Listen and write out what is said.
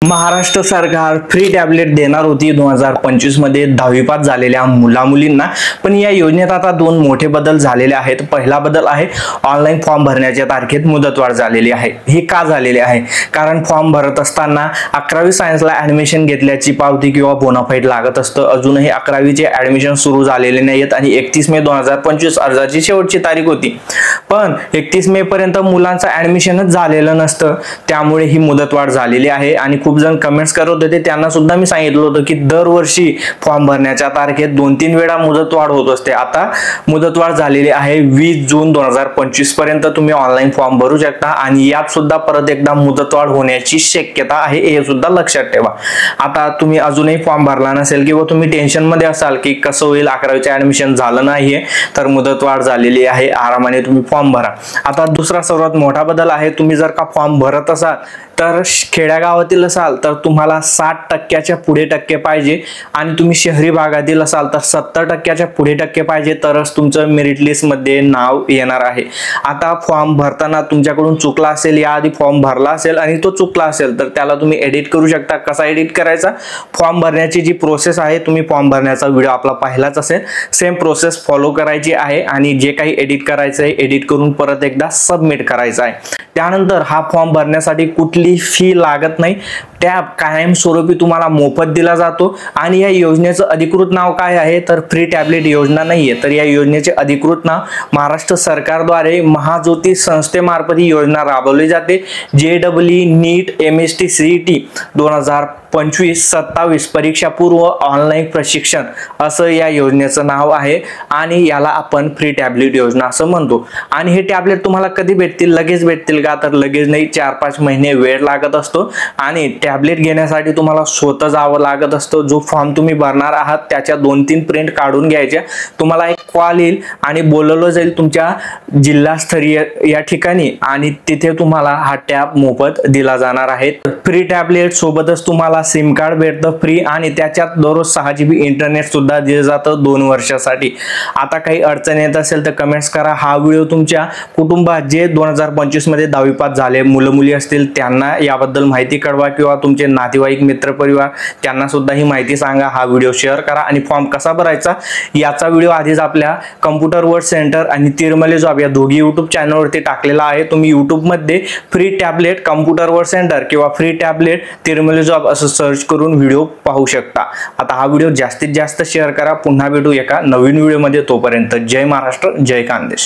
महाराष्ट्र सरकार free tablet देणार होती 2025 मध्ये 10वी पास झालेल्या मुला-मुलींना। पण या योजनेत आता दोन मोठे बदल झालेले आहेत। पहिला बदल आहे ऑनलाइन फॉर्म भरण्याच्या तारखेत मुदतवाढ झालेली आहे। हे का झालेले आहे? कारण फॉर्म भरत असताना 11वी सायन्सला ऍडमिशन घेतल्याची पावती किंवा बोनाफाईड लागत असतं। अजूनही 11वीचे ऍडमिशन सुरू झालेले नाहीत आणि 31 मे 2025 अर्जाची शेवटची तारीख होती। पण 31 मे पर्यंत मुलांचं ऍडमिशनच झालेलं नसतं, त्यामुळे ही मुदतवाढ झालेली आहे। आणि खूप जण कमेंट्स करत होते, त्यांना सुद्धा मी सांगितलं होतं की दरवर्षी फॉर्म भरण्याच्या तारखेत 2-3 वेळा मुदतवाढ होत असते। आता मुदतवाढ झालेली आहे 20 जून 2025 पर्यंत तुम्ही ऑनलाइन फॉर्म भरू शकता आणि यात सुद्धा परत एकदा मुदतवाढ होण्याची शक्यता आहे, हे सुद्धा लक्षात ठेवा। आता तुम्ही अजूनही फॉर्म भरला नसेल किंवा तुम्ही टेन्शन मध्ये असाल की कसं होईल, 11वीचे ऍडमिशन झालं नाहीये, तर मुदतवाढ झालेली आहे, आरामाने तुम्ही फॉर्म भरा। आता दुसरा सर्वात मोठा बदल आहे, तुम्ही जर का फॉर्म भरत असाल तर खेड्यागावातील असाल तर तुम्हाला 60% पुढे टक्के पाहिजे आणि तुम्ही शहरी भागातील असाल तर 70% पुढे टक्के पाहिजे, तरच तुमचं मेरिट लिस्ट मध्ये नाव येणार आहे। आता फॉर्म भरताना तुमच्याकडून चुकला असेल, याआधी फॉर्म भरला असेल आणि तो चुकला असेल तर त्याला तुम्ही एडिट करू शकता। कसा एडिट करायचा? फॉर्म भरण्याची जी प्रोसेस आहे, तुम्ही फॉर्म भरण्याचा व्हिडिओ आपला पाहिलाच असेल, सेम प्रोसेस फॉलो करायची आहे आणि जे काही एडिट करायचं आहे एडिट करून परत एकदा सबमिट करायचं आहे। त्यानंतर हा फॉर्म भरण्यासाठी कुठली फी लागत नाही, टॅब कायमस्वरूपी तुम्हाला मोफत दिला जातो। आणि या योजनेचं अधिकृत नाव काय आहे तर फ्री टॅबलेट योजना नाहीये, तर या योजनेचे अधिकृत नाव महाराष्ट्र सरकारद्वारे महाज्योती संस्थेमार्फत ही योजना राबवली जाते। JEE नीट MST CET 2025-27 परीक्षा पूर्व ऑनलाइन प्रशिक्षण असं या योजनेचं नाव आहे आणि याला आपण फ्री टॅबलेट योजना असं म्हणतो। आणि हे टॅबलेट तुम्हाला कधी भेटतील? लगेच भेटतील का? तर लगेच नाही, 4-5 महिने वेळ लागत असतो आणि टॅबलेट घेण्यासाठी तुम्हाला स्वतः जावं लागत असतं। जो फॉर्म तुम्ही भरणार आहात त्याच्या 2-3 प्रिंट काढून घ्यायच्या, तुम्हाला एक कॉल येईल आणि बोलवलं जाईल तुमच्या जिल्हास्तरीय या ठिकाणी आणि तिथे तुम्हाला हा टॅब मोफत दिला जाणार आहे। फ्री टॅबलेट सोबतच तुम्हाला सिम कार्ड भेटतं फ्री आणि त्याच्यात दररोज 6 GB इंटरनेट सुद्धा दिलं जातं 2 वर्षासाठी। आता काही अडचण येत असेल तर कमेंट्स करा। हा व्हिडिओ तुमच्या कुटुंबात जे 2025 मध्ये 10वी पास झाले मुलं मुली असतील त्यांना याबद्दल माहिती कळवा किंवा तुमचे नातेवाईक मित्र परिवार त्यांना सुद्धा ही माहिती सांगा। हा व्हिडिओ शेअर करा आणि फॉर्म कसा भरायचा याचा व्हिडिओ आधीच आपल्या कम्प्युटर वर्ड सेंटर आणि तिरमले जॉब या दोघी YouTube चॅनलवरती टाकलेला आहे। तुम्ही YouTube मध्ये free tablet computer word centre किंवा फ्री टॅबलेट तिरमले जॉब असं सर्च करून व्हिडिओ पाहू शकता। आता हा व्हिडिओ जास्तीत जास्त शेअर करा। पुन्हा भेटू एका नवीन व्हिडिओ मध्ये, तोपर्यंत जय महाराष्ट्र, जय खानदेश।